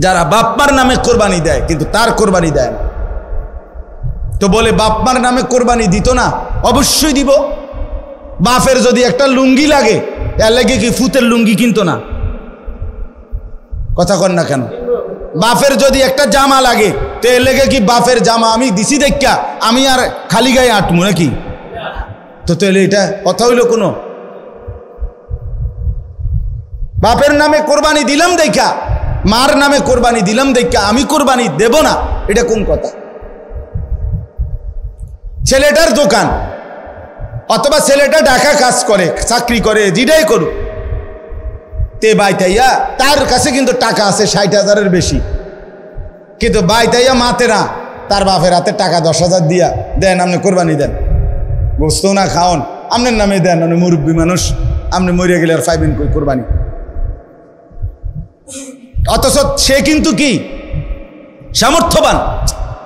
যারা বাপমার নামে কোরবানি দেয় কিন্তু তার কোরবানি দেয় না। তো বলে বাপমার নামে কোরবানি দিত না, অবশ্যই দিব। বাপের যদি একটা লুঙ্গি লাগে, এর লাগে কি ফুতের লুঙ্গি কিনতো না? কথা কন না কেন? বাপের যদি একটা জামা লাগে, তো এর লেগে কি বাপের জামা আমি দিছি দেখা আমি আর খালি গায়ে আটমু নাকি? তো তাহলে এটা কথা হইল কোনো? বাপের নামে কোরবানি দিলাম দেখা, মার নামে কোরবানি দিলাম দেখা আমি কোরবানি দেব না, এটা কোন কথা? ছেলেটার দোকান অথবা ছেলেটা ঢাকা কাজ করে, চাকরি করে, যেটাই করুক, তে বাইতাইয়া তার কাছে কিন্তু টাকা আছে 60,000-এর বেশি, কিন্তু বাইতাইয়া মাতে না, তার বাপের হাতে টাকা 10,000 দিয়া দেন, আপনি কোরবানি দেন, গোস্ত না খাওন, আপনার নামে দেন, আপনি মুরব্বী মানুষ, আপনি মরিয়া গেলে আর পাইবেন কই কোরবানি? অথচ সে কিন্তু কি সামর্থ্যবান,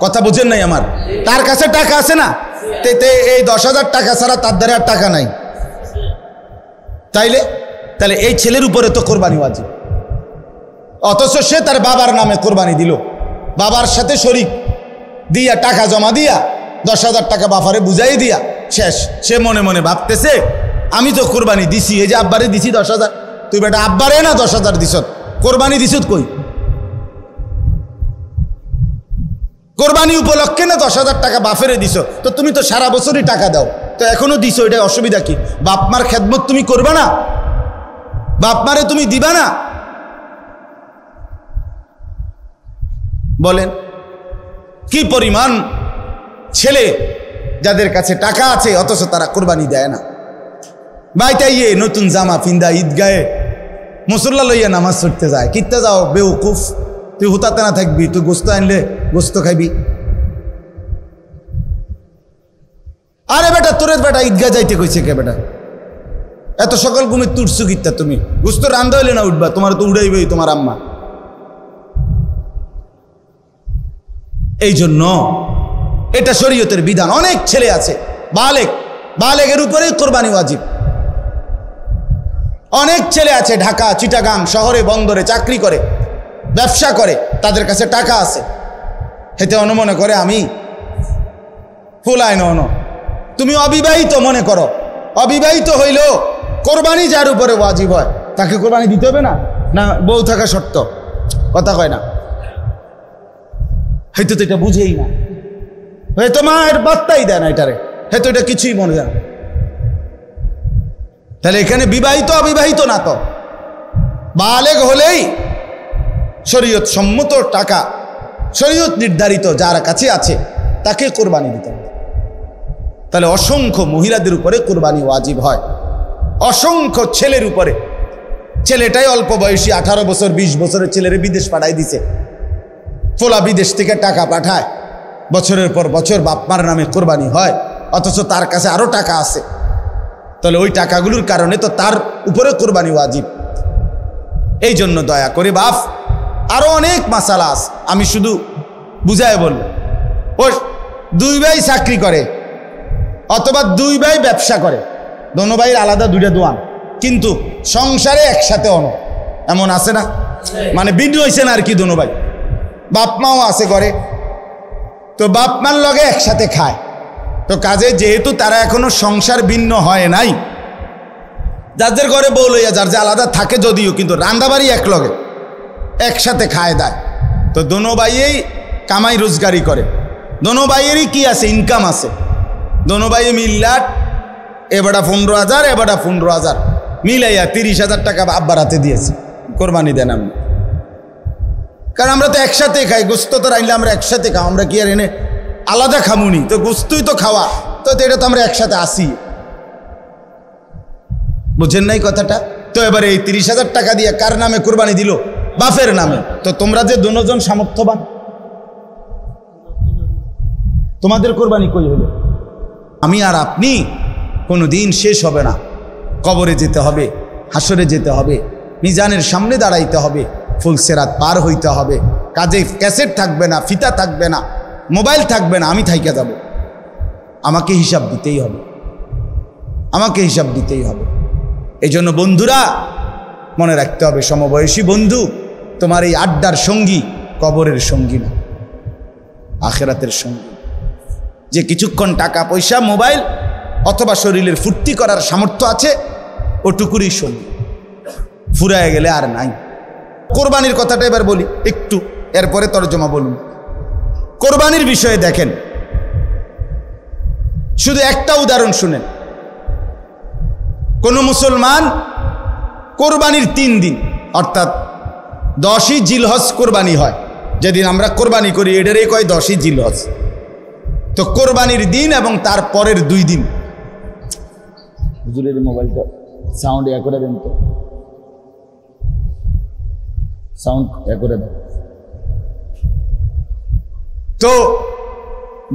কথা বুঝেন নাই আমার? তার কাছে টাকা আছে না, এই 10,000 টাকা ছাড়া তার দ্বারা আর টাকা নাই। তাহলে এই ছেলের উপরে তো কোরবানি ওয়াজিব। অথচ সে তার বাবার নামে কোরবানি দিল, বাবার সাথে শরিক দিয়া টাকা জমা দিয়া 10,000 টাকা বাপারে বুঝাই দিয়া শেষ। সে মনে মনে ভাবতেছে আমি তো কোরবানি দিছি, এই যে আব্বারে দিছি 10,000, তুই বেটা আব্বারে না 10,000 দিস, কোরবানি দিস কই? কোরবানি উপলক্ষে না 10,000 টাকা বাপেরে দিছ, তো তুমি তো সারা বছরই টাকা দাও, তো এখনো দিছো, এটা অসুবিধা কি? বাপমার খেদমত তুমি করবা না? বাপমারে তুমি দিবা না? বলেন কি পরিমাণ ছেলে যাদের কাছে টাকা আছে অথচ তারা কোরবানি দেয় না। বাইতাইয়ে নতুন জামা ফিন্দা ঈদগাহে মুসল্লা লইয়া নামাজ পড়তে যায়, কিত্তে যাও বেউকুফ, তুই হুতাতে না থাকবি, তুই গোস্ত আনলে গোস্ত খাইবি। আরে বেটা তোরে বেটা ঈদগাহ যাইতে কইছে কে বেটা? এত সকাল ঘুমে তুটছু কিত্তা তুমি? গোস্ত রান্ধা হইলে না উঠবা, তোমার তো উড়াইবেই তোমার আম্মা। এই জন্য এটা শরীয়তের বিধান। অনেক ছেলে আছে বালেগের উপরেই কোরবানি ওয়াজিব। অনেক ছেলে আছে ঢাকা, চিটাগাং শহরে, বন্দরে চাকরি করে, ব্যবসা করে, তাদের কাছে টাকা আছে, হেতে অনুমনে করে আমি ফুলাই ন। তুমি অবিবাহিত মনে করো, অবিবাহিত হইলেও কোরবানি যার উপরে ওয়াজিব হয় তাকে কোরবানি দিতে হবে না? না বউ থাকা শর্ত? কথা কয় না, হয়তো তো এটা বুঝেই না, হয়তো মায়ের বার্তাই দেয় না এটারে, হয়তো এটা কিছুই মনে যায় না। তাহলে এখানে বিবাহিত অবিবাহিত না, তো বালেগ হলেই শরীয়ত সম্মত টাকা, শরীয়ত নির্ধারিত যার কাছে আছে তাকে কোরবানি দিতে হবে। তাহলে অসংখ্য মহিলাদের উপরে কোরবানি ওয়াজিব হয়, অসংখ্য ছেলের উপরে। ছেলেটাই অল্প বয়সী 18 বছর 20 বছরের ছেলেরে বিদেশ পাঠাই দিছে, ফোলা বিদেশ থেকে টাকা পাঠায়, বছরের পর বছর বাপমার নামে কোরবানি হয়, অথচ তার কাছে আরো টাকা আছে। তাহলে ওই টাকাগুলোর কারণে তো তার উপরে কোরবানি ওয়াজিব। এই জন্য দয়া করে বাপ, আরো অনেক মাসালা আছে, আমি শুধু বুঝায় বলব। ও 2 ভাই চাকরি করে অথবা 2 ভাই ব্যবসা করে, দোনো ভাইয়ের আলাদা 2টা দোয়ান, কিন্তু সংসারে একসাথে অন, এমন আছে না? মানে বিদ্রোহ হয়েছে না আর কি, দোনো ভাই, বাপ মাও আছে করে, তো বাপ মার লগে একসাথে খায়। তো কাজে যেহেতু তারা এখনো সংসার ভিন্ন হয় নাই, যাদের ঘরে বউ লইয়া যার যে আলাদা থাকে যদিও, কিন্তু রান্দাবাড়ি এক লগে একসাথে খায় দেয়। তো দোনো ভাইয়েই কামাই রোজগারি করে, দোনো ভাইয়েরই কি আছে, ইনকাম আছে। দোনো ভাই মিল্লাট, এবারটা 15,000 এবারটা 15,000 মিলাইয়া 30,000 টাকা আব্বার হাতে দিয়েছে, কোরবানি দেন আমি। কারণ আমরা তো একসাথে খাই, গোস্ত তো রাইলে আমরা একসাথে খাও, আমরা কি আর এনে আলাদা খামুনি? তো গোস্তই তো খাওয়া, তো এটা তো আমরা একসাথে আসি, বুঝেন নাই কথাটা? তো এবারে এই 30,000 টাকা দিয়ে কার নামে কোরবানি দিল? বাপের নামে। তো তোমরা যে দুজন সামর্থ্যবান, তোমাদের কোরবানি কই হলো? আমি আর আপনি কোনো দিন শেষ হবে না, কবরে যেতে হবে, হাসরে যেতে হবে, মিজানের সামনে দাঁড়াইতে হবে, ফুলসেরাত পার হইতে হবে, কাজে ক্যাসেট থাকবে না, ফিতা থাকবে না, মোবাইল থাকবে না, আমি থাইকা যাব। আমাকে হিসাব দিতেই হবে, আমাকে হিসাব দিতেই হবে। এই জন্য বন্ধুরা মনে রাখতে হবে, সমবয়সী বন্ধু তোমার এই আড্ডার সঙ্গী কবরের সঙ্গী না, আখেরাতের সঙ্গী। যে কিছুক্ষণ টাকা পয়সা মোবাইল অথবা শরীরের ফুর্তি করার সামর্থ্য আছে ওটুকুরই সঙ্গী, ফুরায় গেলে আর নাই। কোরবানির কথাটা এবার বলি একটু, এরপরে তরজমা বলুন। কোরবানির বিষয়ে দেখেন, শুধু একটা উদাহরণ শুনেন। কোন মুসলমান কোরবানির 3 দিন অর্থাৎ 10ই জিলহজ কোরবানি হয়, যেদিন আমরা কোরবানি করি এটারই কয় 10ই জিলহজ। তো কোরবানির দিন এবং তার পরের 2 দিন, হুজুরের মোবাইলটা সাউন্ড করে দেন তো, সাউন্ড করে দেন। তো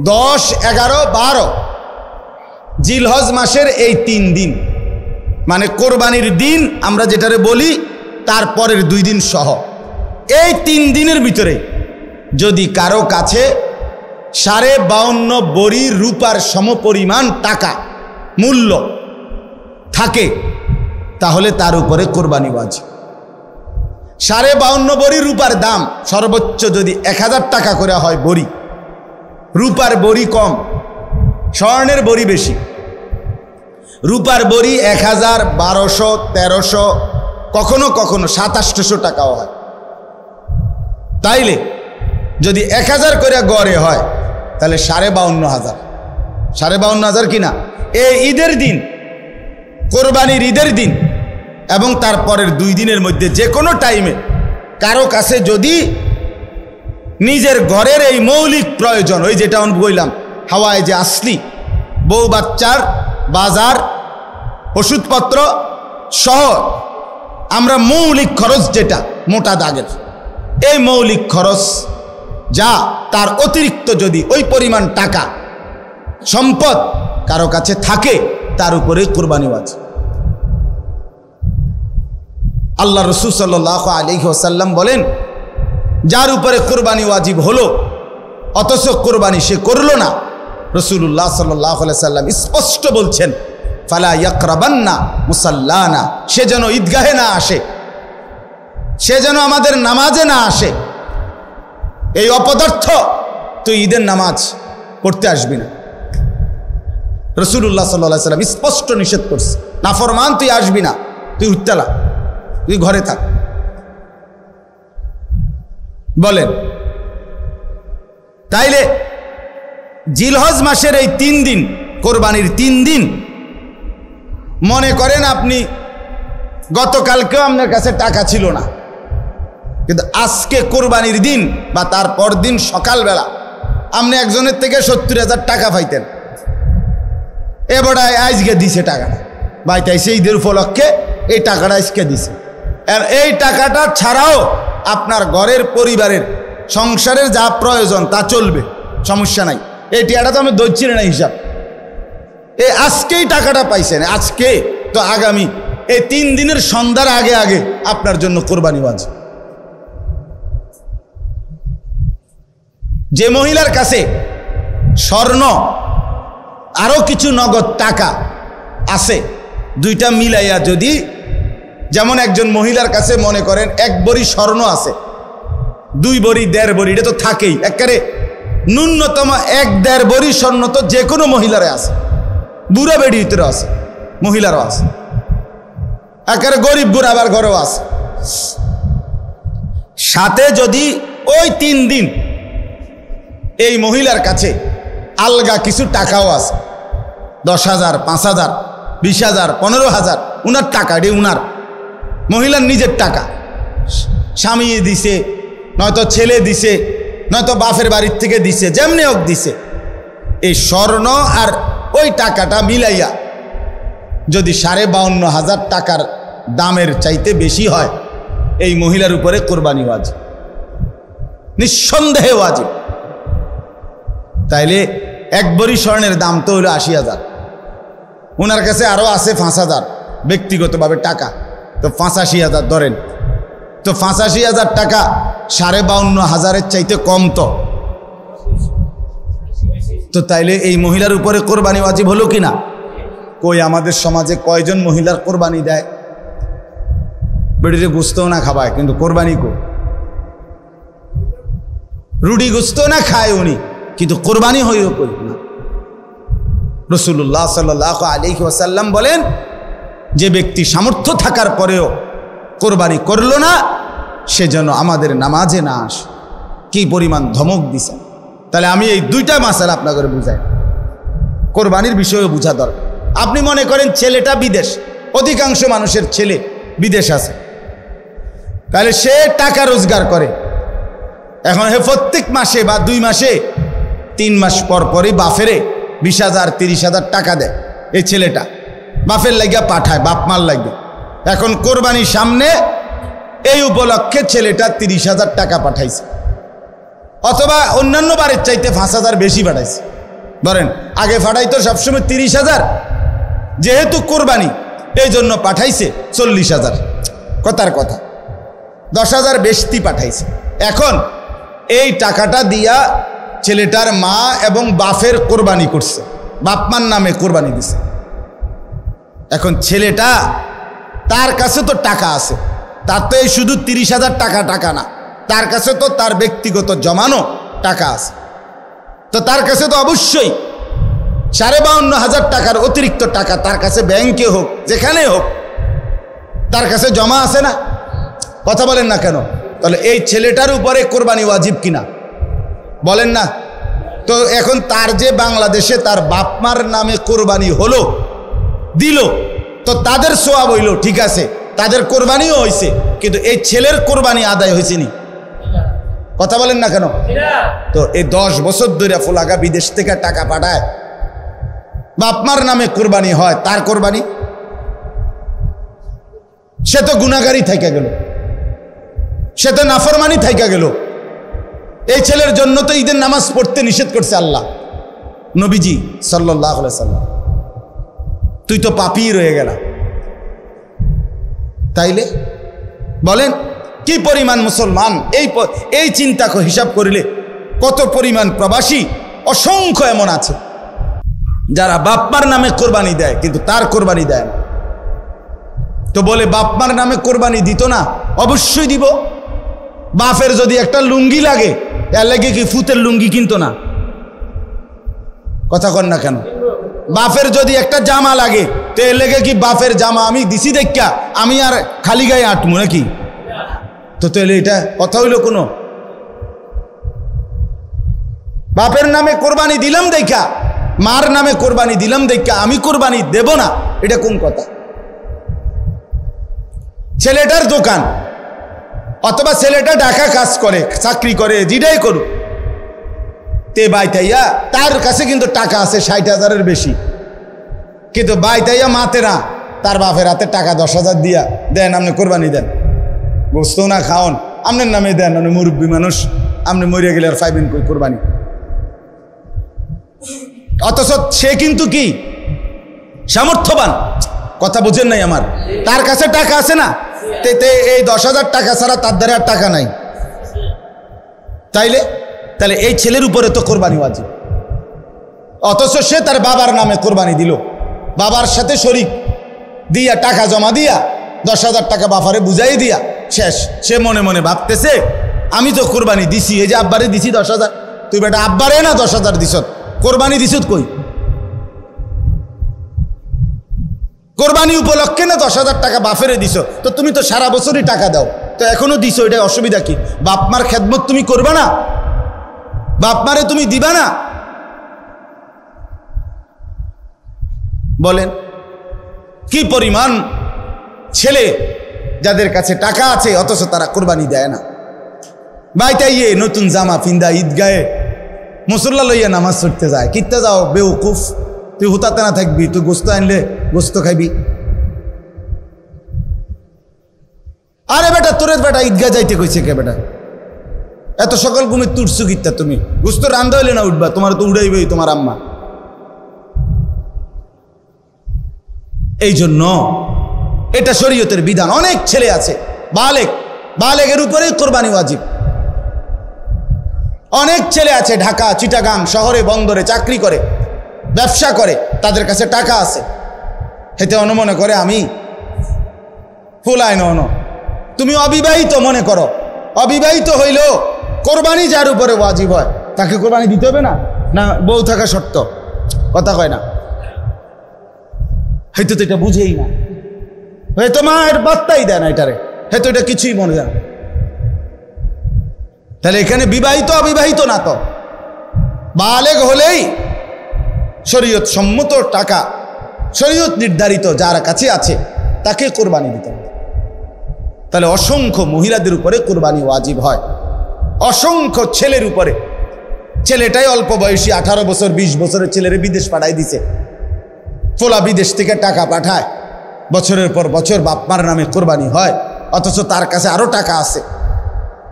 10, 11, 12 জিলহজ মাসের এই 3 দিন মানে কোরবানির দিন আমরা যেটারে বলি তার পরের 2 দিন সহ, এই 3 দিনের ভিতরে যদি কারো কাছে 52.5 বড়ি রূপার সমপরিমাণ টাকা মূল্য থাকে তাহলে তার উপরে কোরবানি ওয়াজিব। 52.5 বড়ি রূপার দাম সর্বোচ্চ যদি 1000 টাকা করে হয় বড়ি, রূপার বড়ি কম, স্বর্ণের বড়ি বেশি। রূপার বড়ি 1000, 1200, 1300, কখনো কখনো 700-800 টাকাও হয়। তাইলে যদি 1000 করে গড়ে হয় তাহলে 52,500, 52,500 কিনা এই ঈদের দিন, কোরবানির ঈদের দিন এবং তারপরের 2 দিনের মধ্যে যে কোনো টাইমে কারো কাছে যদি নিজের ঘরের এই মৌলিক প্রয়োজন, ওই যেটা আমি বললাম হাওয়ায় যে আসলি বউ বাচ্চার বাজার ওষুধপত্র সহ আমরা মৌলিক খরচ যেটা মোটা দাগের, এই মৌলিক খরচ যা তার অতিরিক্ত যদি ওই পরিমাণ টাকা সম্পদ কারো কাছে থাকে তার উপরে কোরবানি ওয়াজিব। আল্লাহ রাসূল সাল্লাল্লাহু আলাইহি ওয়াসাল্লাম বলেন, যার উপরে কোরবানি ওয়াজিব হলো অথচ কোরবানি সে করলো না, রাসূলুল্লাহ সাল্লাল্লাহু আলাইহি ওয়াসাল্লাম স্পষ্ট বলছেন, ফালা ইয়াকরাবান্না মুসাল্লানা, সে যেন ঈদগাহে না আসে, সে যেন আমাদের নামাজে না আসে। এই অপদার্থ তুই ঈদের নামাজ পড়তে আসবি না, রাসূলুল্লাহ সাল্লাল্লাহু আলাইহি ওয়াসাল্লাম স্পষ্ট নিষেধ করছে। নাফরমান তুই আসবি না, তুই উঠতেলা, তুই ঘরে থাক। বলেন, তাইলে জিলহজ মাসের এই 3 দিন, কোরবানির 3 দিন, মনে করেন আপনি গতকালকেও আপনার কাছে টাকা ছিল না, কিন্তু আজকে কোরবানির দিন বা তারপর দিন সকালবেলা আপনি একজনের থেকে 70,000 টাকা পাইতেন, এবারে আজকে দিছে টাকাটা, বাইতাইছে ঈদের উপলক্ষে এই টাকাটা আজকে দিছে। আর এই টাকাটা ছাড়াও আপনার ঘরের পরিবারের সংসারের যা প্রয়োজন তা চলবে, সমস্যা নাই। এই টাকাটা তো আমি ধরছি না হিসাব, এই আজকেই টাকাটা পাইছেন, আজকে তো আগামী এই 3 দিনের সন্ধ্যার আগে আগে আপনার জন্য কোরবানি ওয়াজিব। যে মহিলার কাছে স্বর্ণ আরো কিছু নগদ টাকা আছে, 2টা মিলাইয়া যদি, যেমন একজন মহিলার কাছে মনে করেন 1 বড়ি স্বর্ণ আছে, 2 বড়ি 1.5 বড়ি, এটা তো থাকেই, একেবারে ন্যূনতম 1-1.5 বড়ি স্বর্ণ তো যে কোনো মহিলারে আছে, বুড়া বেড়ি ভিতরে আছে, মহিলারও আছে, একেবারে গরিব বুড়া আবার ঘরেও আছে। সাথে যদি ওই 3 দিন এই মহিলার কাছে আলগা কিছু টাকাও আছে, 10,000, 5,000, 20,000, 15,000, উনার টাকা, এটি উনার মহিলার নিজের টাকা, স্বামী দিছে, নয়তো ছেলে দিছে, নয়তো বাপের বাড়ির থেকে দিছে, যেমনি হোক দিছে, এই স্বর্ণ আর ওই টাকাটা মিলাইয়া যদি 52,500 টাকার দামের চাইতে বেশি হয়, এই মহিলার উপরে কোরবানি ওয়াজিব, নিঃসন্দেহে ওয়াজিব। তাইলে 1 বড়ি স্বর্ণের দাম তো হলো 80,000, ওনার কাছে আরও আছে 5,000 ব্যক্তিগতভাবে টাকা, তো 85,000 ধরেন, তো 85,000 টাকা 52,500-এর চাইতে কম তো তাইলে এই মহিলার উপরে কোরবানি ওয়াজিব হলো কিনা? কই আমাদের সমাজে কয়জন মহিলার কোরবানি দেয়? বেড়িতে গুস্তও না খাবায়, কিন্তু কোরবানি কো রুটি গোস্ত না খায় উনি, কিন্তু কোরবানি হইও করি না। রাসূলুল্লাহ সাল্লাল্লাহু আলাইহি ওয়াসাল্লাম বলেন, যে ব্যক্তি সামর্থ্য থাকার পরেও কোরবানি করলো না, সে যেন আমাদের নামাজে না আসে। কি পরিমাণ ধমক দিছেন। তাহলে আমি এই দুইটা মাসালা আপনাকে বুঝাই, কোরবানির বিষয়েও বোঝা দরকার। আপনি মনে করেন ছেলেটা বিদেশ, অধিকাংশ মানুষের ছেলে বিদেশ আছে, তাহলে সে টাকা রোজগার করে। এখন হে প্রত্যেক মাসে বা 2 মাসে 3 মাস পর পরই বাফেরে 20,000 30,000 টাকা দেয়। এই ছেলেটা বাফের লাগিয়া পাঠায়, বাপ মার লাগিয়া। এখন কোরবানির সামনে এই উপলক্ষে ছেলেটা 30,000 টাকা পাঠাইছে, অথবা অন্যান্য বারের চাইতে 5,000 বেশি পাঠাইছে। ধরেন আগে পাঠাইতো সবসময় 30,000, যেহেতু কোরবানি এই জন্য পাঠাইছে 40,000। কথার কথা 10,000 বেশি পাঠাইছে। এখন এই টাকাটা দিয়া ছেলেটার মা এবং বাফের কোরবানি করছে, বাপমার নামে কোরবানি দিছে। এখন ছেলেটা, তার কাছে তো টাকা আছে, তার তো এই শুধু 30,000 টাকা না, তার কাছে তো তার ব্যক্তিগত জমানো টাকা আছে। তো তার কাছে তো অবশ্যই 52,500 টাকার অতিরিক্ত টাকা তার কাছে ব্যাংকে হোক যেখানে হোক তার কাছে জমা আছে না? কথা বলেন না কেন? তাহলে এই ছেলেটার উপরে কোরবানি ওয়াজিব কিনা বলেন না? তো এখন তার যে বাংলাদেশে তার বাপমার নামে কোরবানি হলো, দিল, তো তাদের সওয়াব হইল, ঠিক আছে, তাদের কোরবানিও হয়েছে, কিন্তু এই ছেলের কোরবানি আদায় হয়েছে নি? কথা বলেন না কেন? তো এই 10 বছর ধরে ফোলাগা বিদেশ থেকে টাকা পাঠায়, বাপমার নামে কোরবানি হয়, তার কোরবানি? সে তো গুনাহগারী থাইকা গেল, সে তো নাফরমানি থাইকা গেল। এই ছেলের জন্য তো ঈদের নামাজ পড়তে নিষেধ করছে আল্লাহ, নবীজি সাল্লাল্লাহু আলাইহি সাল্লাম। তুই তো পাপী রয়ে গেলা। তাইলে বলেন কি পরিমাণ মুসলমান, এই চিন্তা হিসাব করিলে কত পরিমাণ প্রবাসী অসংখ্য এমন আছে যারা বাপমার নামে কোরবানি দেয় কিন্তু তার কোরবানি দেয় না। তো বলে বাপমার নামে কোরবানি দিত না? অবশ্যই দিব। বাপের যদি একটা লুঙ্গি লাগে, এর লাগে কি ফুতের লুঙ্গি কিনতো না? কথা কন না কেন? বাপের যদি একটা জামা লাগে, তো এর লেগে কি বাপের জামা আমি দিছি দেখা আমি আর খালি গায়ে আটমু নাকি? তো তাহলে এটা কথা হইল কোনো? বাপের নামে কোরবানি দিলাম দেখা, মার নামে কোরবানি দিলাম দেখা আমি কোরবানি দেব না, এটা কোন কথা? ছেলেটার দোকান অথবা ছেলেটা ঢাকা কাজ করে, চাকরি করে, যেটাই করুক, তে বাইতাইয়া তার কাছে কিন্তু টাকা আছে 60,000-এর বেশি, কিন্তু বাইতাইয়া মাতে না, তার বাপের হাতে টাকা 10,000 দিয়া দেন, আপনি কোরবানি দেন, গোস্ত না খাওন, আপনার নামে দেন, আপনি মুরব্বী মানুষ, আপনি মরিয়া গেলে আর পাইবেন কই কোরবানি? অথচ সে কিন্তু কি সামর্থ্যবান, কথা বুঝেন নাই আমার? তার কাছে টাকা আছে না, এই 10,000 টাকা ছাড়া তার দ্বারা আর টাকা নাই। তাহলে এই ছেলের উপরে তো কোরবানি ওয়াজিব, অথচ সে তার বাবার নামে কোরবানি দিল, বাবার সাথে শরিক দিয়া টাকা জমা দিয়া 10,000 টাকা বাফারে বুঝাই দিয়া শেষ। সে মনে মনে ভাবতেছে আমি তো কোরবানি দিছি, এই যে আব্বারে দিছি 10,000, তুই বেটা আব্বারে না 10,000 দিস, কোরবানি দিস কই? কোরবানি উপলক্ষে না 10,000 টাকা বাফেরে দিছ, তো তুমি তো সারা বছরই টাকা দাও, তো এখনো দিছ, এটা অসুবিধা কি? বাপমার খেদমত তুমি করবা না? বাপমারে তুমি দিবা না? বলেন কি পরিমাণ ছেলে যাদের কাছে টাকা আছে অথচ তারা কোরবানি দেয় না। বাইতাইয়ে নতুন জামা পিন্দা ঈদগাহে মুসল্লা লইয়া নামাজ পড়তে যায়, কিত্তে যাও বেউকুফ, তুই হুতাতে না থাকবি, তুই গোস্ত আনলে গোস্ত খাইবি। আরে বেটা তোরে বেটা ঈদগাহ যাইতে কইছে কে বেটা? এত সকাল ঘুমে তুটছু কিত্তা? তুমি গোস্ত রান্ধা হইলে না উঠবা, তোমার তো উড়াইবেই তোমার আম্মা। এই জন্য এটা শরীয়তের বিধান। অনেক ছেলে আছে বালেগের উপরে কোরবানি ওয়াজিব। অনেক ছেলে আছে ঢাকা, চিটাগাং শহরে, বন্দরে চাকরি করে, ব্যবসা করে, তাদের কাছে টাকা আছে, হেতে মনে করে আমি ফুলায় ন। তুমি অবিবাহিত মনে করো, অবিবাহিত হইলেও কোরবানি যার উপরে ওয়াজিব হয় তাকে কোরবানি দিতে হবে না? না বউ থাকা শর্ত? কথা কয় না, হয়তো তো এটা বুঝেই না, হয়তো মায়ের বার্তাই দেয় না এটারে, হয়তো এটা কিছুই মনে যায় না। তাহলে এখানে বিবাহিত অবিবাহিত না তো, বালেগ হলেই শরীয়ত সম্মত টাকা, শরীয়ত নির্ধারিত যার কাছে আছে তাকে কোরবানি দিতে হবে। তাহলে অসংখ্য মহিলাদের উপরে কোরবানি ওয়াজিব হয়, অসংখ্য ছেলের উপরে। ছেলেটাই অল্প বয়সী 18 বছর 20 বছরের ছেলেরে বিদেশ পাঠাই দিছে, ফোলা বিদেশ থেকে টাকা পাঠায়, বছরের পর বছর বাপমার নামে কোরবানি হয়, অথচ তার কাছে আরো টাকা আছে।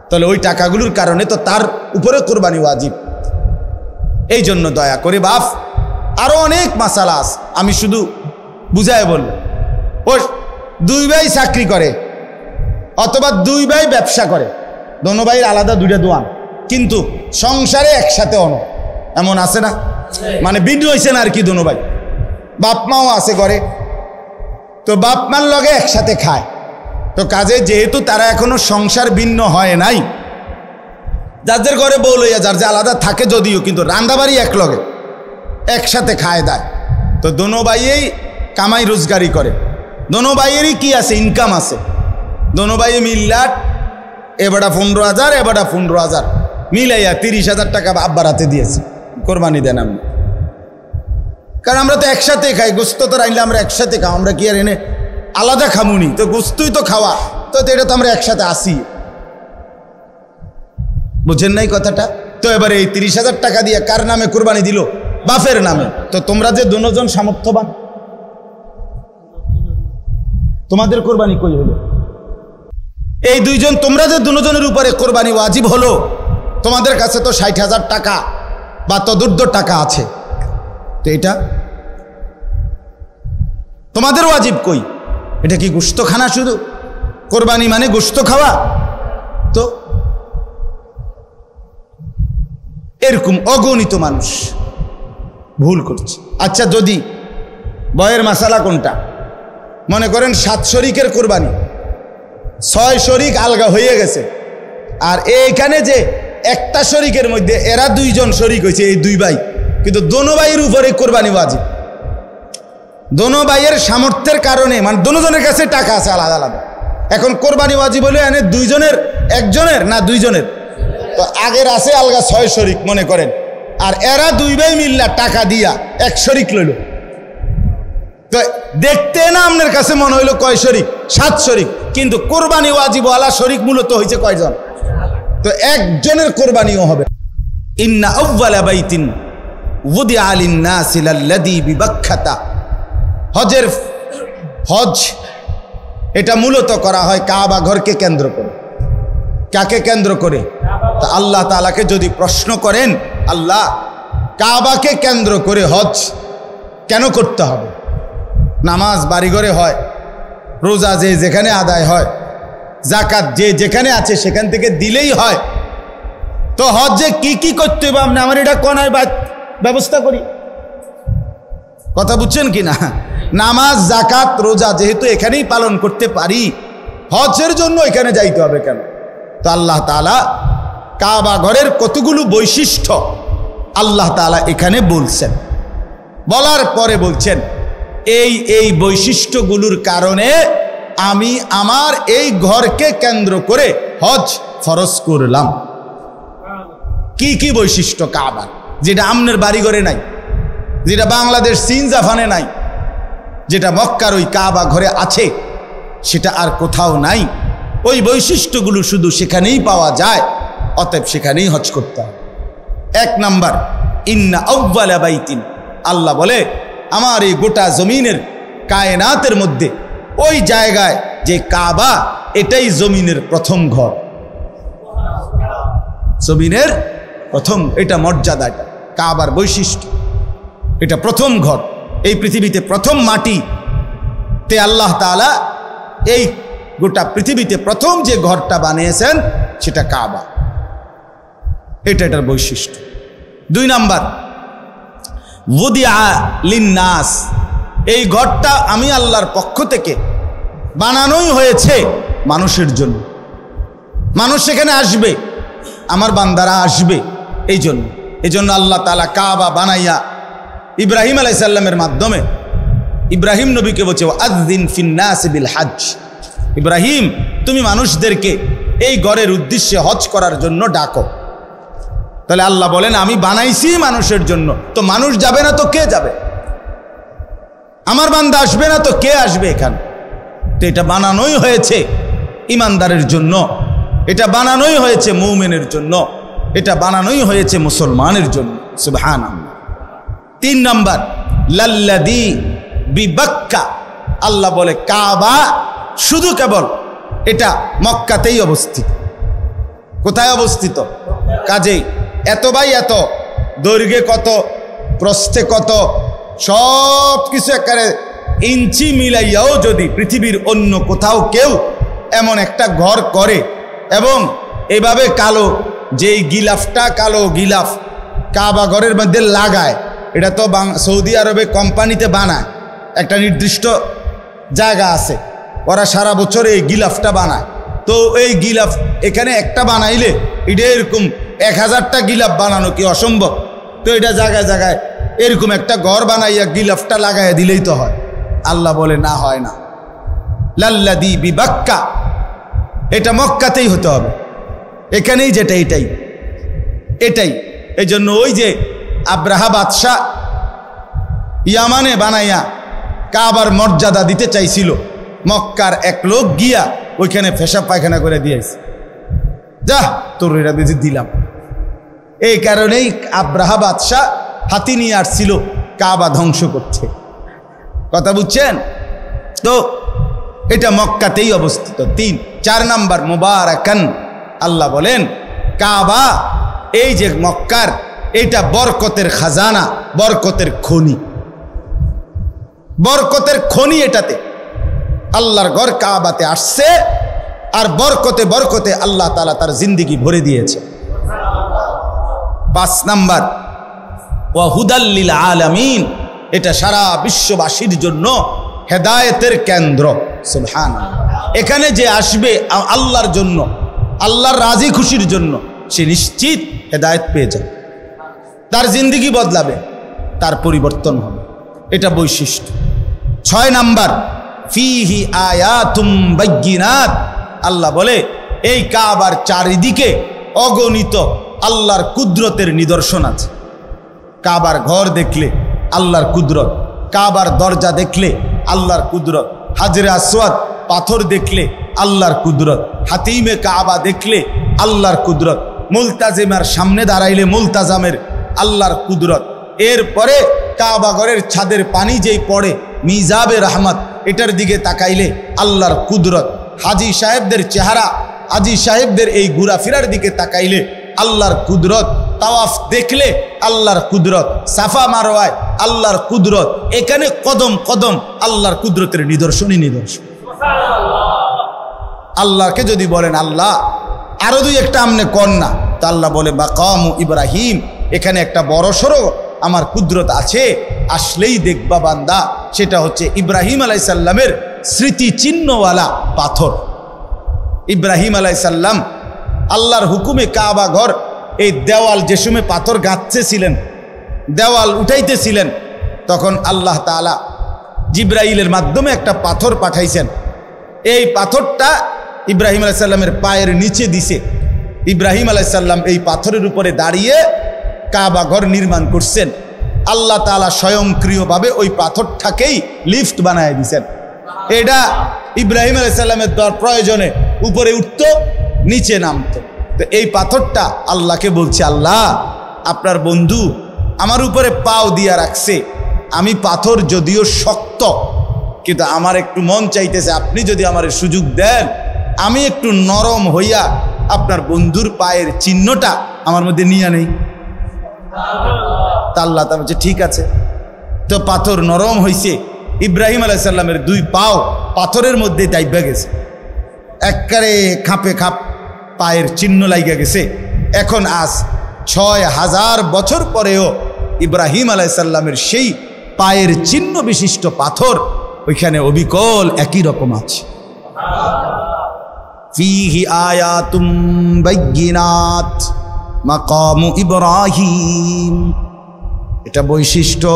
তাহলে ওই টাকাগুলোর কারণে তো তার উপরে কোরবানি ওয়াজিব। এই জন্য দয়া করে বাপ, আরো অনেক মাসালা আছে, আমি শুধু বুঝায় বলব। ও 2 ভাই চাকরি করে অথবা 2 ভাই ব্যবসা করে, দোনো ভাইয়ের আলাদা 2টা দোয়ান, কিন্তু সংসারে একসাথে অন, এমন আছে না? মানে ভিন্ন হয়েছে না আর কি, দোনো ভাই বাপ মাও আছে করে, তো বাপ মার লগে একসাথে খায়। তো কাজে যেহেতু তারা এখনো সংসার ভিন্ন হয় নাই, যাদের ঘরে বউ লইয়া যার যে আলাদা থাকে যদিও, কিন্তু রান্দাবাড়ি এক লগে একসাথে খায় দেয়। তো দোনো ভাইয়েই কামাই রোজগারি করে, দোনো ভাইয়েরই কি আছে, ইনকাম আছে। দোনো ভাই মিল্লাট, এবারটা 15,000 এবারটা 15,000 মিলাইয়া 30,000 টাকা আব্বার হাতে দিয়েছে, কোরবানি দেন আমি। কারণ আমরা তো একসাথে খাই, গোস্ত তো রাইলে আমরা একসাথে খাও, আমরা কি আর এনে আলাদা খামুনি? তো গোস্তই তো খাওয়া, তো এটা তো আমরা একসাথে আসি, বুঝেন নাই কথাটা? তো এবারে এই 30,000 টাকা দিয়ে কার নামে কোরবানি দিল? বাপের নামে। তো তোমরা যে দুজন সামর্থ্যবান, তোমাদের কোরবানি কই হলো? এই 2 জন, তোমরা যে দুজনের উপরে কোরবানি ওয়াজিব হলো, তোমাদের কাছে তো 60,000 টাকা বা তদুর্ধ টাকা আছে, তো এটা তোমাদের ওয়াজিব কই? এটা কি গোশত খানা? শুধু কোরবানি মানে গোশত খাওয়া? তো এরকম অগণিত মানুষ ভুল করছে। আচ্ছা, যদি বয়ের মাসালা কোনটা? মনে করেন 7 শরিকের কোরবানি, 6 শরিক আলগা হয়ে গেছে, আর এইখানে যে একটা শরিকের মধ্যে এরা 2 জন শরিক হয়েছে, এই 2 ভাই, কিন্তু দোনো ভাইয়ের উপরে কোরবানি ওয়াজিব। দোনো ভাইয়ের সামর্থ্যের কারণে, মানে দোনো জনের কাছে টাকা আছে আলাদা আলাদা, এখন কোরবানি ওয়াজিব হলে এনে 2 জনের, একজনের না 2 জনের, তো আগের আছে আলগা 6 শরিক মনে করেন, আর এরা 2 ভাই মিল্লা টাকা দিয়া 1 শরিক লইল। তো দেখতে না আপনার কাছে মনে হইলো কয় শরিক? 7 শরিক, কিন্তু কোরবানি ওয়াজিব ওয়ালা শরিক মূলত হয়েছে কয়জন? তো একজনের কোরবানিও হবে। ইন্না আউওয়ালা বাইতিন উদিআ লিন-নাসি লাল্লাযী বিবাক্কাতা, হজ এটা মূলত করা হয় কাবা ঘরকে কেন্দ্র করে। কাকে কেন্দ্র করে? তা আল্লাহ তাআলাকে যদি প্রশ্ন করেন, আল্লাহ কাবাকে কেন্দ্র করে হজ কেন করতে হবে? নামাজ বাড়িঘরে হয়, রোজা যে যেখানে আদায় হয়, জাকাত যে যেখানে আছে সেখান থেকে দিলেই হয়, তো হজে কি কি করতে হবে? আপনি আমার এটা কোনায় ব্যবস্থা করি, কথা বুঝছেন কি না? নামাজ জাকাত রোজা যেহেতু এখানেই পালন করতে পারি, হজের জন্য এখানে যাইতে হবে কেন? তো আল্লাহ তাআলা কাবা ঘরের কতগুলো বৈশিষ্ট্য আল্লাহ তাআলা এখানে বলছেন, বলার পরে বলছেন এই বৈশিষ্ট্যগুলোর কারণে আমি আমার এই ঘরকে কেন্দ্র করে হজ ফরজ করলাম। কি কি বৈশিষ্ট্য কাবার, যেটা আমনের বাড়িঘরে নাই, যেটা বাংলাদেশ চীন জাপানে নাই, যেটা মক্কার ওই কাবা ঘরে আছে, সেটা আর কোথাও নাই। ওই বৈশিষ্ট্যগুলো শুধু সেখানেই পাওয়া যায়, অতএব সেখানেই হজ করতে হবে। 1 নাম্বার, ইন্না আউওয়ালা বাইতিন, আল্লাহ বলে আমার এই গোটা জমিনের কায়নাতের মধ্যে ওই জায়গায় যে কাবা, এটাই জমিনের প্রথম ঘর, জমিনের প্রথম, এটা মর্যাদা, এটা কাবার বৈশিষ্ট্য, এটা প্রথম ঘর। এই পৃথিবীতে প্রথম মাটি তে আল্লাহ তাআলা এই গোটা পৃথিবীতে প্রথম যে ঘরটা বানিয়েছেন সেটা কাবা, এটা এটার বৈশিষ্ট্য। 2 নাম্বার, উদিআ লিন-নাস, এই ঘরটা আমি আল্লাহর পক্ষ থেকে বানানোই হয়েছে মানুষের জন্য। মানুষ সেখানে আসবে, আমার বান্দারা আসবে। এই জন্য আল্লাহ তাআলা কাবা বানাইয়া ইব্রাহিম আলাইহিস সালামের মাধ্যমে ইব্রাহিম নবীকে বলছে আযযিন ফিন্নাস বিল হজ, ইব্রাহিম তুমি মানুষদেরকে এই ঘরের উদ্দেশ্যে হজ করার জন্য ডাকো। তাহলে আল্লাহ বলেন আমি বানাইছি মানুষের জন্য, তো মানুষ যাবে না তো কে যাবে? আমার বান্দা আসবে না তো কে আসবে এখানে? তো এটা বানানোই হয়েছে ইমানদারের জন্য, এটা বানানোই হয়েছে মুমিনের জন্য, এটা বানানোই হয়েছে মুসলমানের জন্য। সুবহানাল্লাহ। 3 নাম্বার লাল্লাযী বিবাক্কা, আল্লাহ বলে কাবা শুধু কেবল এটা মক্কাতেই অবস্থিত। কোথায় অবস্থিত? কাজেই এত বাই এত, দৈর্ঘ্যে কত, প্রস্থে কত, সব কিছু একেবারে ইঞ্চি মিলাইয়াও যদি পৃথিবীর অন্য কোথাও কেউ এমন একটা ঘর করে এবং এভাবে কালো, যেই গিলাফটা কালো গিলাফ কাবা ঘরের মধ্যে লাগায়, এটা তো সৌদি আরবে কোম্পানিতে বানায়, একটা নির্দিষ্ট জায়গা আছে, ওরা সারা বছর এই গিলাফটা বানায়। তো এই গিলাফ এখানে একটা বানাইলে এটা এরকম 1000টা গিলাফ বানানো কি অসম্ভব? তো এটা জায়গায় জায়গায় এরকম একটা ঘর বানাইয়া গিলাফটা লাগাইয়া দিলেই তো হয়। আল্লাহ বলে না, হয় না। লাল্লাযী বিবাক্কা, এটা মক্কাতেই হতে হবে, এখানেই যেটা এটাই। এই জন্য ওই যে আব্রাহা বাদশাহ ইয়ামানে বানাইয়া কাবার মর্যাদা দিতে চাইছিল, মক্কার এক লোক গিয়া ওইখানে পেশাব পায়খানা করে দিয়েছে, যা তোর এটা বেশি দিলাম। এই কারণেই আব্রাহা বাদশাহ হাতি নিয়ে আসছিল কাবা ধ্বংস করছে। কথা বুঝছেন তো? এটা মক্কাতেই অবস্থিত। 4 নাম্বার মুবারাকান, আল্লাহ বলেন কাবা এই যে মক্কার, এটা বরকতের খাজানা, বরকতের খনি, বরকতের খনি। এটাতে আল্লাহর ঘর কাবাতে আসছে, আর বরকতে বরকতে আল্লাহ তাআলা তার জিন্দেগি ভরে দিয়েছে। 5 নাম্বার ওয়া হুদাল লিল আলামিন, এটা সারা বিশ্ববাসীর জন্য হেদায়েতের কেন্দ্র। সুবহানাল্লাহ। এখানে যে আসবে আল্লাহর জন্য, আল্লাহর রাজি খুশির জন্য, সে নিশ্চিত হেদায়েত পেয়ে যাবে, তার জিন্দেগি বদলাবে, তার পরিবর্তন হবে। এটা বৈশিষ্ট্য। 6 নাম্বার ফিহি আয়াতুম বাইয়িনাত, আল্লাহ বলে এই কাবার চারিদিকে অগণিত আল্লাহর কুদরতের নিদর্শন আছে। কাবার ঘর দেখলে আল্লাহর কুদরত, কাবার দরজা দেখলে আল্লাহর কুদরত, হাজরে আসওয়াদ পাথর দেখলে আল্লাহর কুদরত, হাতিমে কাবা দেখলে আল্লাহর কুদরত, মুলতাজিমের সামনে দাঁড়াইলে মুলতাজামের আল্লাহর কুদরত। এরপরে কাবা ঘরের ছাদের পানি যেই পড়ে মিজাবে রহমত, এটার দিকে তাকাইলে আল্লাহর কুদরত। হাজি সাহেবদের চেহারা, হাজি সাহেবদের এই ঘোরাফেরার দিকে তাকাইলে আল্লাহর কুদরত। তাওয়াফ দেখলে আল্লাহর কুদরত, সাফা মারওয়ায় আল্লাহর কুদরত। এখানে কদম কদম আল্লাহর কুদরতের নিদর্শনই নিদর্শন। আল্লাহকে যদি বলেন আল্লাহ আরো 2-1টা আমনে কন্যা, তা আল্লাহ বলে মাকামু ইব্রাহিম, এখানে একটা বড় সড়ো আমার কুদরত আছে, আসলেই দেখবা বান্দা, সেটা হচ্ছে ইব্রাহিম আলাইহিস সালামের স্মৃতি চিহ্নওয়ালা পাথর। ইব্রাহিম আলাইহিস সালাম আল্লাহর হুকুমে কাবা ঘর এই দেওয়াল যে সময় পাথর গাঁথতেছিলেন, দেওয়াল উঠাইতেছিলেন, তখন আল্লাহ তাআলা জিবরাইলের মাধ্যমে একটা পাথর পাঠাইছেন। এই পাথরটা ইব্রাহিম আলাইহিস সালামের পায়ের নিচে দিছে। ইব্রাহিম আলাইহিস সালাম এই পাথরের উপরে দাঁড়িয়ে কাবা ঘর নির্মাণ করছেন। আল্লাহ তাআলা স্বয়ংক্রিয়ভাবে ওই পাথরটাকেই লিফট বানায় দিয়েছেন। এটা ইব্রাহিম আলাইহিস সালামের প্রয়োজনে উপরে উঠতো, নিচে নামতো। তো এই পাথরটা আল্লাহকে বলছে, আল্লাহ আপনার বন্ধু আমার উপরে পাও দিয়া রাখছে, আমি পাথর যদিও শক্ত, কিন্তু আমার একটু মন চাইতেছে আপনি যদি আমার সুযোগ দেন, আমি একটু নরম হইয়া আপনার বন্ধুর পায়ের চিহ্নটা আমার মধ্যে নিয়ে নেই। তা আল্লাহ তা বলছে ঠিক আছে। তো পাথর নরম হইছে, ইব্রাহিম আলাইহিস সালামের 2 পাও পাথরের মধ্যে দাইবা গেছে, একবারে খাপে খাপ পায়ের চিহ্ন লাইগা গেছে। এখন আজ 6000 বছর পরেও ইব্রাহিম আলাইহিস সালামের সেই পায়ের চিহ্ন বিশিষ্ট পাথর ওইখানে অবিকল একই রকম আছে। ফিহি আয়াতুম বাইয়িনাত, মাকামু ইব্রাহিম। এটা বৈশিষ্ট্য,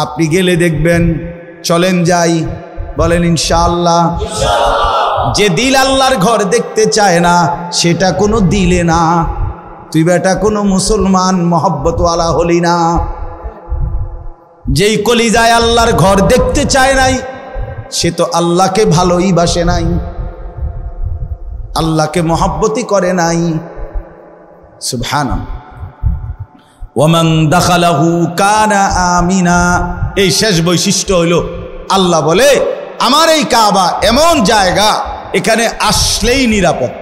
আপনি গেলে দেখবেন। চলেন যাই, বলেন ইনশাআল্লাহ। যে দিল আল্লাহর ঘর দেখতে চায় না সেটা কোনো দিলে না, তুই বেটা কোনো মুসলমান মহব্বতওয়ালা হলি না। যেই কলিজায় আল্লাহর ঘর দেখতে চায় নাই সে তো আল্লাহকে ভালোই বাসে নাই, আল্লাহকে মহব্বতই করে নাই। সুবহানাল্লাহ। ওয়ামান দাখালাহু কানা আমিনা। এই শেষ বৈশিষ্ট্য হলো, আল্লাহ বলে আমার এই কাবা এমন জায়গা, এখানে আসলেই নিরাপদ,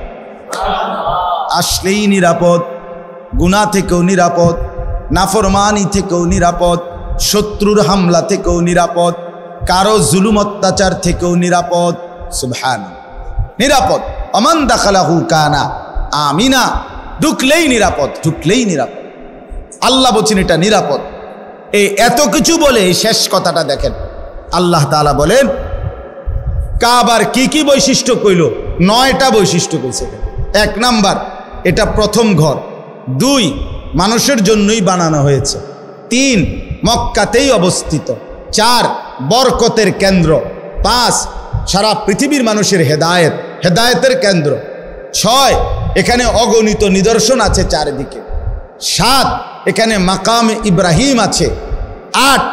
আসলেই নিরাপদ, গুনাহ থেকেও নিরাপদ, নাফরমানি থেকেও নিরাপদ, শত্রুর হামলা থেকেও নিরাপদ, কারো জুলুম অত্যাচার থেকেও নিরাপদ। সুবহানাল্লাহ, নিরাপদ। ওমান দাখালাহু কানা আমিনা, ঢুকলেই নিরাপদ, ঢুকলেই নিরাপদ। আল্লাহ বলছেন এটা নিরাপদ। এই এত কিছু বলে শেষ কথাটা দেখেন, আল্লাহ তাআলা বলেন কাবার কি কি বৈশিষ্ট্য কইল? 9টা বৈশিষ্ট্য কইছে। 1 নাম্বার, এটা প্রথম ঘর। 2, মানুষের জন্যই বানানো হয়েছে। 3, মক্কাতেই অবস্থিত। 4, বরকতের কেন্দ্র। 5, সারা পৃথিবীর মানুষের হেদায়েতের কেন্দ্র। 6, এখানে অগণিত নিদর্শন আছে চারিদিকে। 7, এখানে মাকাম ইব্রাহিম আছে। 8,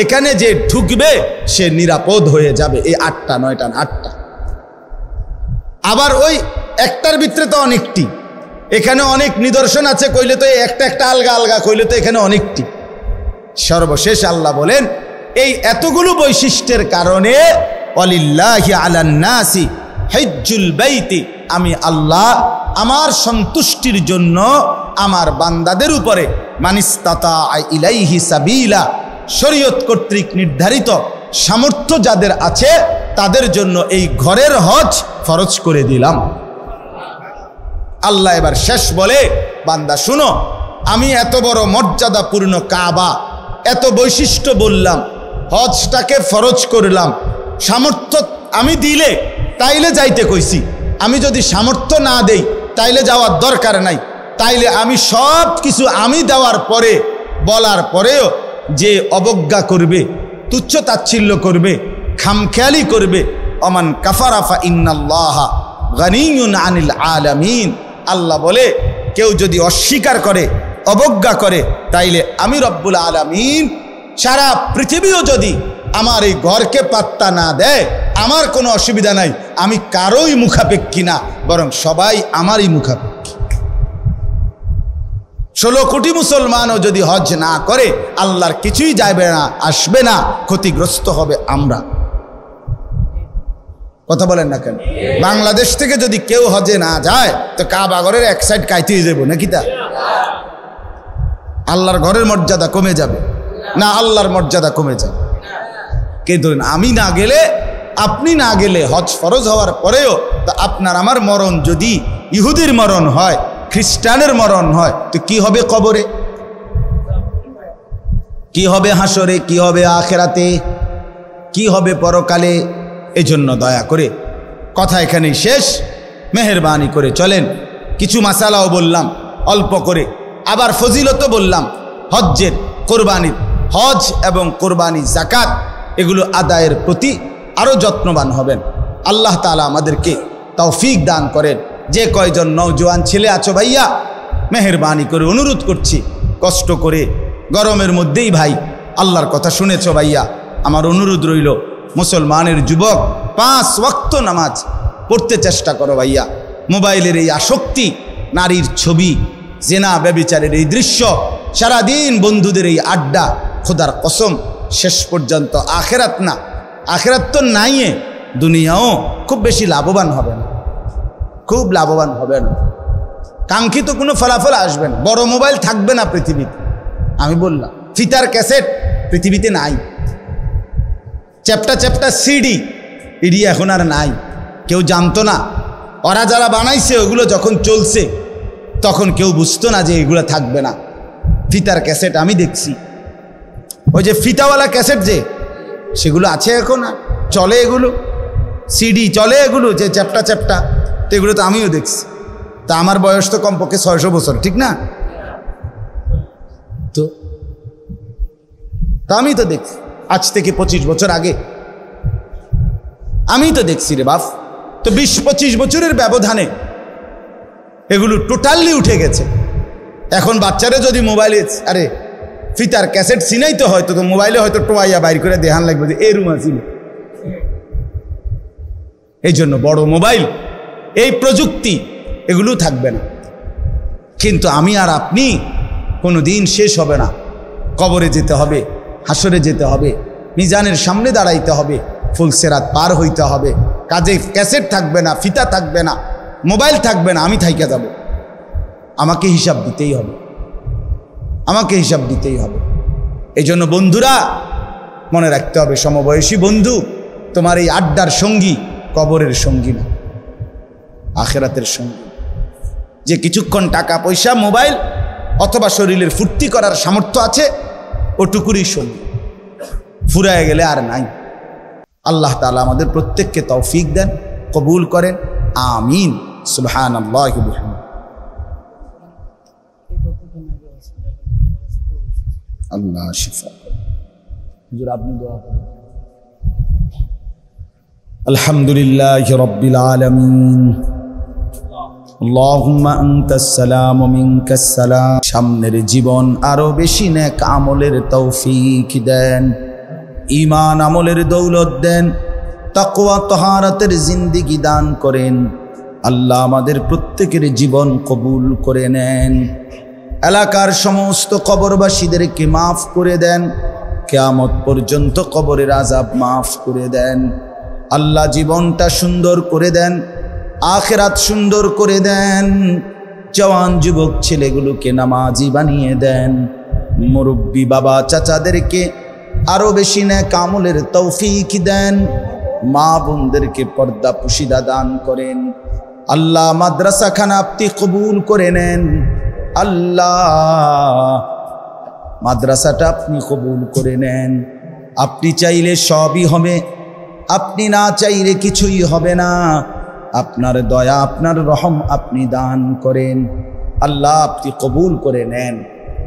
এখানে যে ঢুকবে সে নিরাপদ হয়ে যাবে। এই 8টা, 9টা, 8টা। আবার ওই একটার ভিতরে তো অনেকটি, এখানে অনেক নিদর্শন আছে কইলে তো একটা একটা আলগা আলগা কইলে তো এখানে অনেকটি। সর্বশেষ আল্লাহ বলেন এই এতগুলো বৈশিষ্ট্যের কারণে ওয়ালিল্লাহি আলান নাসি হিজ্জুল বাইতি, আমি আল্লাহ আমার সন্তুষ্টির জন্য আমার বান্দাদের উপরে মানিস্তাতা ইলাইহি সাবিলা, শরীয়ত কর্তৃক নির্ধারিত সামর্থ্য যাদের আছে তাদের জন্য এই ঘরের হজ ফরজ করে দিলাম। আল্লাহ এবার শেষ বলে, বান্দা শুনো, আমি এত বড় মর্যাদাপূর্ণ কাবা, এত বৈশিষ্ট্য বললাম, হজটাকে ফরজ করলাম। সামর্থ্য আমি দিলে তাইলে যাইতে কইছি, আমি যদি সামর্থ্য না দেই তাইলে যাওয়ার দরকার নাই। তাইলে আমি সব কিছু আমি দেওয়ার পরে, বলার পরেও যে অবজ্ঞা করবে, তুচ্ছ তাচ্ছিল্য করবে, খামখেয়ালি করবে, অমান কাফারা ফা ইন্নাল্লাহা গানিয়ুন আনিল আলামিন, আল্লাহ বলে কেউ যদি অস্বীকার করে, অবজ্ঞা করে, তাইলে আমি রব্বুল আলামিন সারা পৃথিবীও যদি আমার এই ঘরকে পাত্তা না দেয় আমার কোনো অসুবিধা নাই, আমি কারোই মুখাপেক্ষী না, বরং সবাই আমারই মুখাপেক্ষী। 16 কোটি মুসলমানও যদি হজ না করে আল্লাহর কিছুই যাবে না, আসবে না, ক্ষতিগ্রস্ত হবে আমরা। কথা বলেন না কেন? বাংলাদেশ থেকে যদি কেউ হজে না যায় তো কাবা ঘরের এক সাইড কাইতেই যাবো নাকি? তা আল্লাহর ঘরের মর্যাদা কমে যাবে না? আল্লাহর মর্যাদা কমে যাবে। কে ধরেন আমি না গেলে, আপনি না গেলে, হজ ফরজ হওয়ার পরেও তা আপনার আমার মরণ যদি ইহুদির মরণ হয়, খ্রিস্টানের মরণ হয়, তো কি হবে কবরে, কি হবে হাসরে, কি হবে আখেরাতে, কি হবে পরকালে? এজন্য দয়া করে কথা এখানেই শেষ। মেহেরবানি করে চলেন, কিছু মাসালাও বললাম অল্প করে, আবার ফজিলতও বললাম হজ্জের, কোরবানির। হজ এবং কোরবানি, যাকাত এগুলো আদায়ের প্রতি আরও যত্নবান হবেন। আল্লাহ তাআলা আমাদেরকে তৌফিক দান করেন। যে কয়জন নওজোয়ান ছেলে আছো ভাইয়া, মেহেরবানি করে অনুরোধ করছি, কষ্ট করে গরমের মধ্যেই ভাই আল্লাহর কথা শুনেছো ভাইয়া, আমার অনুরোধ রইল মুসলমানের যুবক 5 ওয়াক্ত নামাজ পড়তে চেষ্টা করো ভাইয়া। মোবাইলের এই আসক্তি, নারীর ছবি, জেনা ব্যভিচারের এই দৃশ্য, সারাদিন বন্ধুদের এই আড্ডা, খোদার কসম শেষ পর্যন্ত আখেরাত না, আখেরাত তো নাইয়ে, দুনিয়াও খুব বেশি লাভবান হবে না, খুব লাভবান হবে না। কাঙ্ক্ষিত কোনো ফলাফল আসবে না। বড় মোবাইল থাকবে না পৃথিবীতে, আমি বললাম। ফিতার ক্যাসেট পৃথিবীতে নাই, চ্যাপ্টা চ্যাপ্টা সিডি ইডি এখন আর নাই, কেউ জানতো না। ওরা যারা বানাইছে ওগুলো যখন চলছে তখন কেউ বুঝতো না যে এগুলো থাকবে না। ফিতার ক্যাসেট আমি দেখছি, ওই যে ফিতাওয়ালা ক্যাসেট যে, সেগুলো আছে এখন, আর চলে এগুলো, সিডি চলে এগুলো যে চ্যাপ্টা চ্যাপ্টা, তো এগুলো তো আমিও দেখছি। তা আমার বয়স তো কমপক্ষে 600 বছর, ঠিক না? তো আমি তো দেখছি আজ থেকে 25 বছর আগে আমি তো দেখছি রে বাপ। তো 20-25 বছরের ব্যবধানে এগুলো টোটালি উঠে গেছে। এখন বাচ্চারা যদি মোবাইলে আরে ফিতার ক্যাসেট সিনাইতে হয়তো তো মোবাইলে হয়তো টোয়াইয়া বাইর করে দেখান লাগবে যে এই রুম আছিল। এই জন্য বড় মোবাইল, এই প্রযুক্তি এগুলো থাকবে না। কিন্তু আমি আর আপনি কোনো দিন শেষ হবে না। কবরে যেতে হবে, হাসরে যেতে হবে, মিজানের সামনে দাঁড়াইতে হবে, ফুলসেরাত পার হইতে হবে। কাজে ক্যাসেট থাকবে না, ফিতা থাকবে না, মোবাইল থাকবে না, আমি থাইকা যাব। আমাকে হিসাব দিতেই হবে, আমাকে হিসাব দিতেই হবে। এই জন্য বন্ধুরা মনে রাখতে হবে, সমবয়সী বন্ধু তোমার এই আড্ডার সঙ্গী কবরের সঙ্গী না, আখেরাতের সঙ্গী। যে কিছুক্ষণ টাকা পয়সা মোবাইল অথবা শরীরের ফুর্তি করার সামর্থ্য আছে ওটুকুরই সঙ্গী, ফুরায় গেলে আর নাই। আল্লাহ তাআলা আমাদের প্রত্যেককে তৌফিক দেন, কবুল করেন, আমিন। সুবহানাল্লাহি ওয়া বিহামদিহি। আল্লাহ শিফা হুজুর আপনি দোয়া করেন। আলহামদুলিল্লাহি রাব্বিল আলামিন, আল্লাহুম্মা আনতাস সালাম ওয়া মিনকাস সালাম। সামনের জীবন আরো বেশি নেক আমলের তৌফিক দেন, ঈমান আমলের দৌলত দেন, তাকওয়া তাহারাতের জিন্দেগি দান করেন। আল্লাহ আমাদের প্রত্যেকের জীবন কবুল করে নেন। এলাকার সমস্ত কবরবাসীদেরকে মাফ করে দেন, কিয়ামত পর্যন্ত কবরের আযাব মাফ করে দেন। আল্লাহ জীবনটা সুন্দর করে দেন, আখিরাত সুন্দর করে দেন। জওয়ান যুবক ছেলেগুলোকে নামাজি বানিয়ে দেন। মুরব্বী বাবা চাচাদেরকে আরো বেশি নেক আমলের তৌফিক দেন। মা বোনদেরকে পর্দা পুশিদা দান করেন। আল্লাহ মাদ্রাসাখানা আপনি কবুল করে নেন। আল্লাহ মাদ্রাসাটা আপনি কবুল করে নেন। আপনি চাইলে সবই হবে, আপনি না চাইলে কিছুই হবে না। আপনার দয়া, আপনার রহম আপনি দান করেন। আল্লাহ আপনি কবুল করে নেন।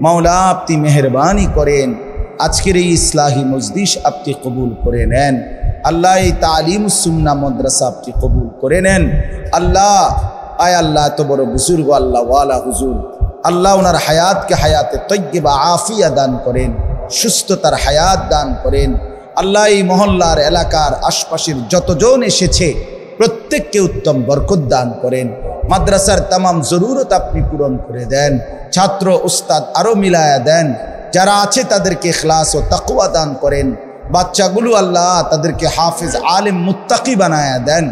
মাওলা আপনি মেহরবানি করেন। আজকের এই ইসলাহি মজলিস আপনি কবুল করে নেন। আল্লাহ এই তালিমুস সুন্নাহ মাদ্রাসা আপনি কবুল করে নেন। আল্লাহ আয় আল্লাহ এত বড় বুজুর্গ আল্লাহ ওয়ালা হুজুর, আল্লাহ ওনার হায়াতকে হায়াতে তয়্যিবা আফিয়া দান করেন, সুস্থতার হায়াত দান করেন। আল্লাহ এই মহল্লার এলাকার আশপাশের যতজন এসেছে প্রত্যেককে উত্তম বরকত দান করেন। মাদ্রাসার তামাম জরুরত আপনি পূরণ করে দেন। ছাত্র উস্তাদ আরো মিলায়া দেন। যারা আছে তাদেরকে ইখলাস ও তাকওয়া দান করেন। বাচ্চাগুলো আল্লাহ তাদেরকে হাফেজ আলেম মুত্তাকি বানায়া দেন।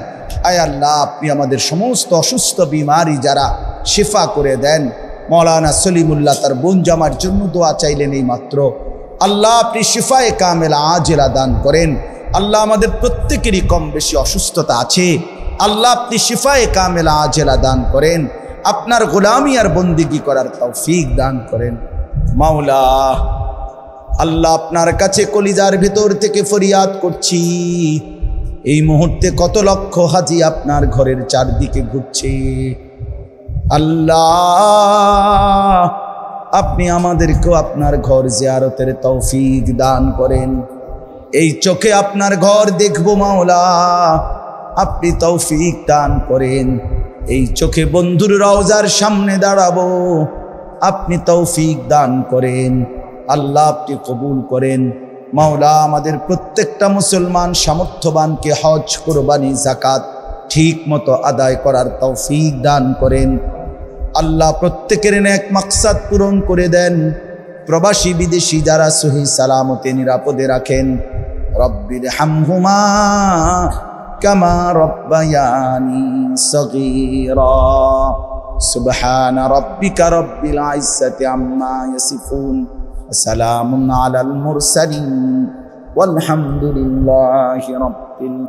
আয় আল্লাহ আপনি আমাদের সমস্ত অসুস্থ বিমারি যারা শিফা করে দেন। মৌলানা সলিমুল্লাহ তার বোন জামার জন্য দোয়া চাইলেন এই মাত্র। আল্লাহ আপনি শিফায়ে কামেলা আজেলা দান করেন। আল্লাহ আমাদের প্রত্যেকেরই কম বেশি অসুস্থতা আছে, আল্লাহ আপনি শিফায়ে কামেলা আজেলা দান করেন। আপনার গোলামি আর বন্দিগি করার তৌফিক দান করেন। মাওলা আল্লাহ আপনার কাছে কলিজার ভিতর থেকে ফরিয়াদ করছি, এই মুহূর্তে কত লক্ষ হাজি আপনার ঘরের চারদিকে ঘুরছে। আল্লাহ আপনি আমাদেরকেও আপনার ঘর জিয়ারতের তৌফিক দান করেন। এই চোখে আপনার ঘর দেখবো মাওলা, আপনি তৌফিক দান করেন। এই চোখে বন্ধুর রওজার সামনে দাঁড়াবো, আপনি তৌফিক দান করেন। আল্লাহ আপনি কবুল করেন। মাওলা আমাদের প্রত্যেকটা মুসলমান সামর্থ্যবানকে হজ, কুরবানি, যাকাত ঠিক মতো আদায় করার তৌফিক দান করেন। আল্লাহ প্রত্যেকের নেক মাকসাদ পূরণ করে দেন। প্রবাসী বিদেশি যারা সহি সালামতে নিরাপদে রাখেন। রব্বির হামহুমা কামা রব্বায়ানি সগীরা। সুবহান রাব্বিকা রব্বিল ইজ্জাতি আম্মা ইয়াসিফুন, সালামুন আলাল মুরসালিন, ওয়ালহামদুলিল্লাহি রাব্বিল